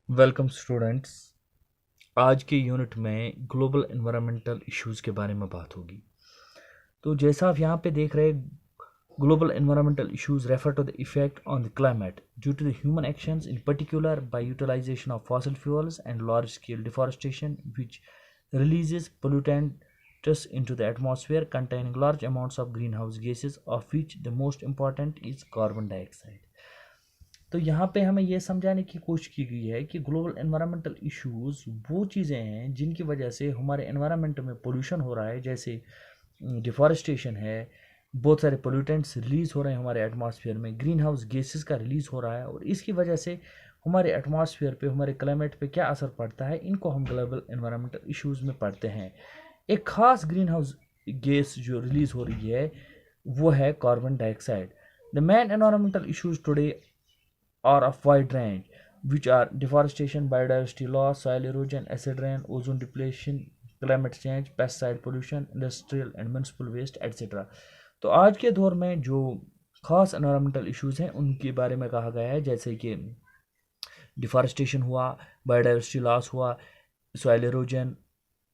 Welcome students. आज के unit में ग्लोबल एनवायरमेंटल इश्यूज़ के बारे में बात होगी। तो जैसा आप यहाँ पे देख रहे हैं, global environmental issues refer to the effect on the climate due to the human actions, in particular by utilisation of fossil fuels and large scale deforestation which releases pollutants into the atmosphere containing large amounts of greenhouse gases, of which the most important is carbon dioxide। तो यहाँ पे हमें यह समझाने की कोशिश की गई है कि ग्लोबल एनवायरमेंटल इश्यूज वो चीज़ें हैं जिनकी वजह से हमारे एनवायरनमेंट में पोल्यूशन हो रहा है, जैसे डिफॉरेस्टेशन है, बहुत सारे पोल्यूटेंट्स रिलीज़ हो रहे हैं हमारे एटमॉस्फेयर में, ग्रीन हाउस गैसेस का रिलीज़ हो रहा है, और इसकी वजह से हमारे एटमॉस्फेयर पे, हमारे क्लाइमेट पे क्या असर पड़ता है, इनको हम ग्लोबल एनवायरमेंटल इश्यूज़ में पढ़ते हैं। एक ख़ास ग्रीन हाउस गैस जो रिलीज़ हो रही है वो है carbon dioxide. The main environmental issues today are of wide range, which are deforestation, biodiversity loss, soil erosion, acid rain, ozone depletion, climate change, pesticide pollution, industrial and municipal waste, etc। तो आज के दौर में जो खास environmental issues हैं उनके बारे में कहा गया है, जैसे कि डिफॉरेस्टेशन हुआ, बायोडाइवर्सिटी लॉस हुआ, soil erosion,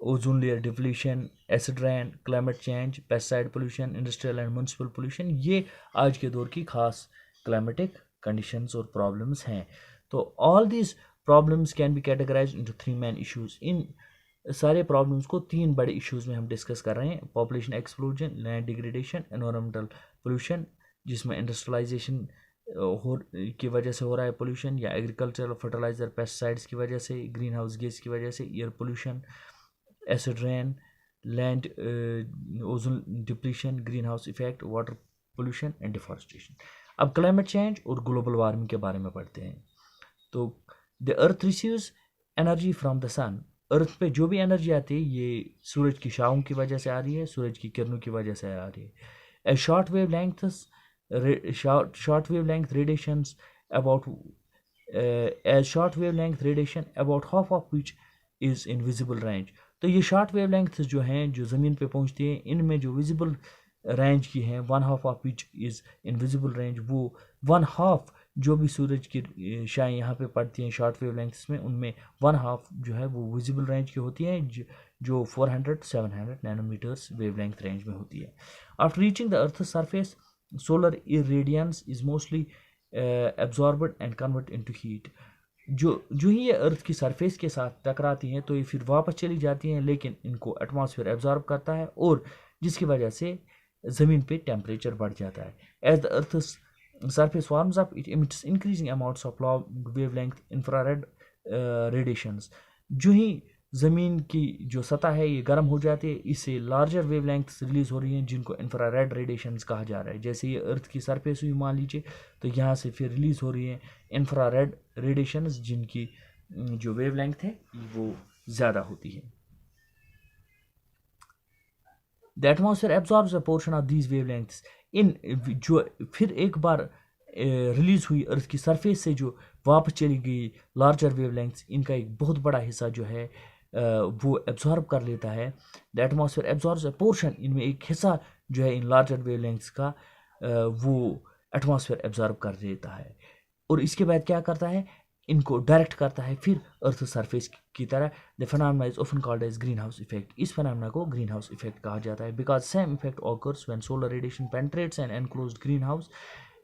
ozone layer depletion, acid rain, climate change, pesticide pollution, industrial and municipal pollution, ये आज के दौर की खास क्लाइमेटिक कंडीशंस और प्रॉब्लम्स हैं। तो all these problems can be categorize into three main issues. इन सारे प्रॉब्लम्स को तीन बड़े इश्यूज में हम डिस्कस कर रहे हैं: population explosion, land degradation, environmental pollution, जिसमें इंडस्ट्रियलाइजेशन की वजह से हो रहा है पोल्यूशन, या एग्रीकल्चर, फर्टिलाइजर, पेस्टिसाइड्स की वजह से, ग्रीन हाउस गैस की वजह से, air pollution, acid rain, land ozone depletion, green house effect, water pollution and deforestation. अब क्लाइमेट चेंज और ग्लोबल वार्मिंग के बारे में पढ़ते हैं। तो the earth receives energy from the sun. Earth पे जो भी एनर्जी आती है ये सूरज की शाओं की वजह से आ रही है, सूरज की किरणों की वजह से आ रही है। ए short wave length radiations about as short wavelength radiation about half of which is in visible range। तो ये शॉर्ट वेव लेंथ जो हैं जो ज़मीन पे पहुंचती हैं, इनमें जो विजिबल रेंज की हैं, one half of which is invisible range, वो वन हाफ जो भी सूरज की शाएँ यहाँ पे पड़ती हैं शॉर्ट वेव लेंथ्स में, उनमें वन हाफ जो है वो विजिबल रेंज की होती है, जो 400-700 नैनोमीटर्स वेव लेंथ रेंज में होती है। After reaching the earth surface, solar irradiance is mostly absorbed and convert into heat. जो ही ये अर्थ की सरफेस के साथ टकराती हैं तो ये फिर वापस चली जाती हैं, लेकिन इनको एटमॉस्फेयर एब्जॉर्ब करता है, और जिसकी वजह से ज़मीन पे टेम्परेचर बढ़ जाता है। As the earth surface warms up, it emits increasing amounts of long wavelength infrared radiations. जो ही ज़मीन की जो सतह है ये गर्म हो जाती है, इससे लार्जर वेवलेंथ्स रिलीज़ हो रही हैं जिनको इंफ्रारेड रेडिएशंस कहा जा रहा है। जैसे ये अर्थ की सरफेस हुई मान लीजिए, तो यहाँ से फिर रिलीज़ हो रही हैं इंफ्रारेड रेडिएशंस जिनकी जो वेवलेंथ है वो ज़्यादा होती है। The atmosphere absorbs a portion of these wavelengths. इन जो फिर एक बार रिलीज हुई अर्थ की सरफेस से जो वापस चली गई लार्जर वेवलेंथ्स, इनका एक बहुत बड़ा हिस्सा जो है वो एब्जॉर्ब कर लेता है। The atmosphere absorbs a portion, इनमें एक हिस्सा जो है इन लार्जर वेवलेंथ्स का वो एटमॉस्फेयर एब्जॉर्ब कर लेता है, और इसके बाद क्या करता है, इनको डायरेक्ट करता है फिर अर्थ सरफेस की तरह। The phenomena is often called as green house effect. इस फिनोमेना को ग्रीन हाउस इफेक्ट कहा जाता है, because same effect occurs when solar radiation penetrates an enclosed green house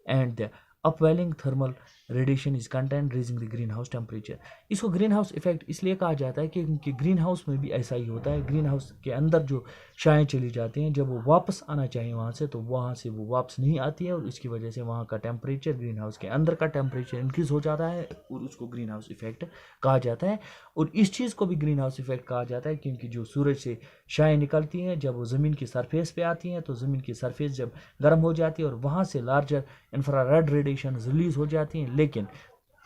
and the upwelling thermal radiation is content raising the green house temperature. इसको green house effect इसलिए कहा जाता है कि क्योंकि ग्रीन हाउस में भी ऐसा ही होता है। ग्रीन हाउस के अंदर जो शाएँ चली जाती हैं, जब वो वापस आना चाहिए वहाँ से, तो वहाँ से वो वापस नहीं आती है, और इसकी वजह से वहाँ का टेम्परेचर, ग्रीन हाउस के अंदर का टेम्परेचर इंक्रीज हो जाता है, और उसको ग्रीन हाउस इफेक्ट कहा जाता है। और इस चीज़ को भी ग्रीन हाउस इफेक्ट कहा जाता है क्योंकि जो सूरज से शाएँ निकलती हैं, जब वो ज़मीन की सरफेस पे आती हैं, तो ज़मीन की सरफेस जब गर्म हो जाती है और वहाँ से लार्जर इंफ्रारेड रेडिएशन रिलीज हो जाती हैं, लेकिन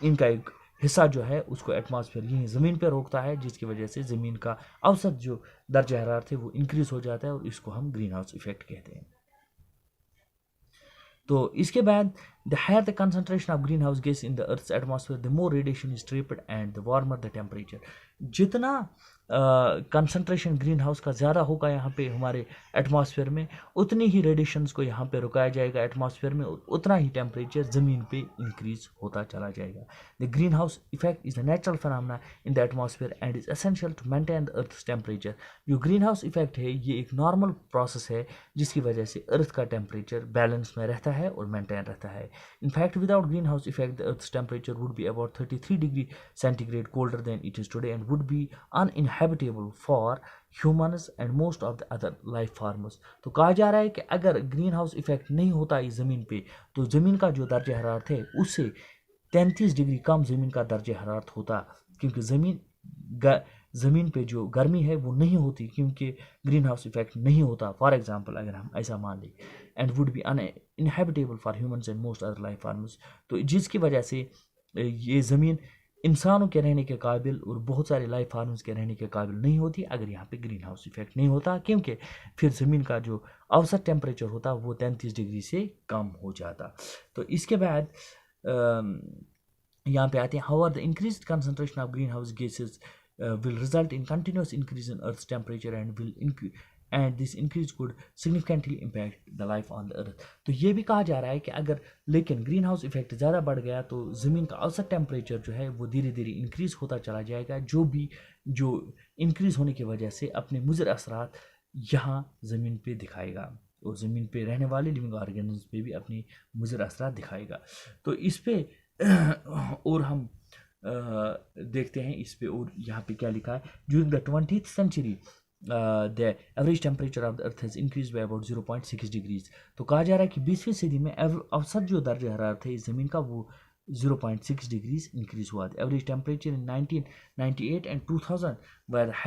इनका एक हिस्सा जो है उसको एटमॉस्फेयर यहीं ज़मीन पर रोकता है, जिसकी वजह से ज़मीन का औसत जो दर्जा हरारत है वो इंक्रीज हो जाता है, और इसको हम ग्रीन हाउस इफेक्ट कहते हैं। तो इसके बाद the higher the concentration of green house gas in the earth's atmosphere, the more radiation is trapped and the warmer the temperature. जितना कंसंट्रेशन ग्रीन हाउस का ज़्यादा होगा यहाँ पे हमारे एटमॉस्फेयर में, उतनी ही रेडिएशंस को यहाँ पे रुकाया जाएगा एटमॉस्फेयर में, उतना ही टेम्परेचर ज़मीन पे इंक्रीज होता चला जाएगा। The green house effect is a natural phenomena in the atmosphere and is essential to maintain the earth's temperature. जो ग्रीन हाउस इफेक्ट है ये एक नॉर्मल प्रोसेस है जिसकी वजह से अर्थ का टेम्परेचर बैलेंस में रहता है और मेंटेन रहता है। In fact without green house effect the earth's temperature would be about 33 degree centigrade colder than it is today and would be uninhabitable for humans and most of the other life forms। तो कहा जा रहा है कि अगर green house effect नहीं होता इस ज़मीन पे तो ज़मीन का जो दर्ज हरारत है उससे 33 डिग्री कम ज़मीन का दर्ज हरारत होता, क्योंकि ज़मीन पे जो गर्मी है वो नहीं होती क्योंकि ग्रीन हाउस इफेक्ट नहीं होता। फॉर एग्जांपल अगर हम ऐसा मान लें, and would be uninhabitable for humans and most other life forms. तो जिसकी वजह से ये ज़मीन इंसानों के रहने के काबिल और बहुत सारे लाइफ फार्म्स के रहने के काबिल नहीं होती अगर यहाँ पे ग्रीन हाउस इफेक्ट नहीं होता, क्योंकि फिर ज़मीन का जो औसत टेम्परेचर होता वो 33 डिग्री से कम हो जाता। तो इसके बाद यहाँ पे आते हैं, however the increased concentration of green house gases will result in continuous increase in Earth's temperature and this increase could significantly impact the life on the earth। तो ये भी कहा जा रहा है कि अगर लेकिन ग्रीन हाउस इफेक्ट ज़्यादा बढ़ गया तो ज़मीन का औसत टेम्परेचर जो है वो धीरे धीरे इंक्रीज़ होता चला जाएगा, जो इंक्रीज़ होने की वजह से अपने मुज़र असरात यहाँ ज़मीन पे दिखाएगा और ज़मीन पे रहने वाले लिविंग ऑर्गेनिज्म पे भी अपनी मुज़र असरात दिखाएगा। तो इस पे और हम देखते हैं इस पे, और यहाँ पे क्या लिखा है, during the 20th century the average temperature of the earth has increase by about 0.6 degrees. तो कहा जा रहा है कि 20वीं सदी में औसत जो दर्ज हरारत है इस ज़मीन का वो 0.6 डिग्रीज इंक्रीज हुआ। Average temperature in 1998 and 2000 were the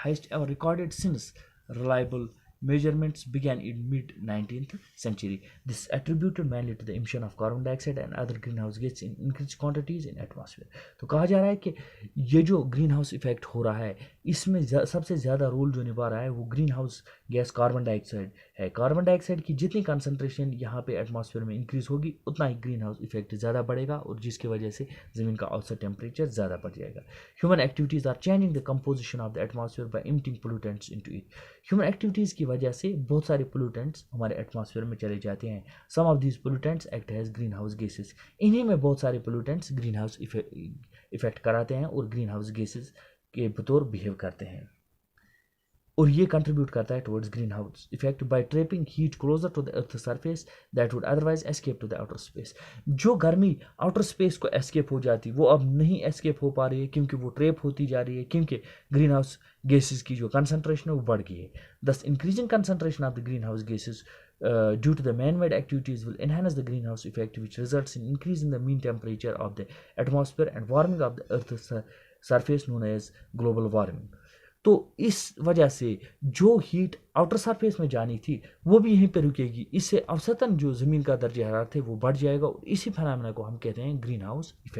highest ever recorded since reliable measurements began in mid-19th century। This is attributed mainly to the emission of carbon dioxide and other greenhouse gases in increased quantities in atmosphere। तो कहा जा रहा है कि ये जो green house effect हो रहा है इसमें सबसे ज़्यादा रोल जो निभा रहा है वो green house gas carbon dioxide है। कार्बन डाइऑक्साइड की जितनी कंसंट्रेशन यहाँ पे एटमॉस्फेयर में इंक्रीज होगी उतना ही ग्रीन हाउस इफेक्ट ज़्यादा बढ़ेगा और जिसकी वजह से ज़मीन का औसत टेम्परेचर ज़्यादा बढ़ जाएगा। Human activities are changing the composition of the atmosphere by emitting pollutants into it. Human activities की वजह से बहुत सारे पोल्यूटेंट्स हमारे एटमॉस्फेयर में चले जाते हैं। Some of these pollutants act as green house gases. इन्हीं में बहुत सारे पोल्यूटेंट्स ग्रीन हाउस इफेक्ट कराते हैं और ग्रीन हाउस गैसेस के बतौर बिहेव करते हैं और ये कंट्रीब्यूट करता है towards green house effect by trapping heat closer to the earth surface that would otherwise escape to the outer space. जो गर्मी आउटर स्पेस को एस्केप हो जाती वो अब नहीं एस्केप हो पा रही है क्योंकि वो ट्रैप होती जा रही है, क्योंकि ग्रीन हाउस गैसेस की जो कंसंट्रेशन है वो बढ़ गई है। दस increasing concentration of the green house gases due to the man-made activities will enhance the greenhouse effect, which results in increase in the mean temperature of the atmosphere and warming of the earth's surface known as global warming। तो इस वजह से जो heat outer surface में जानी थी वो भी यहीं पे रुकेगी, इससे औसतन जो ज़मीन का दर्जा हरारत है वो बढ़ जाएगा और इसी फिनोमेना को हम कहते हैं ग्रीन हाउस इफेक्ट।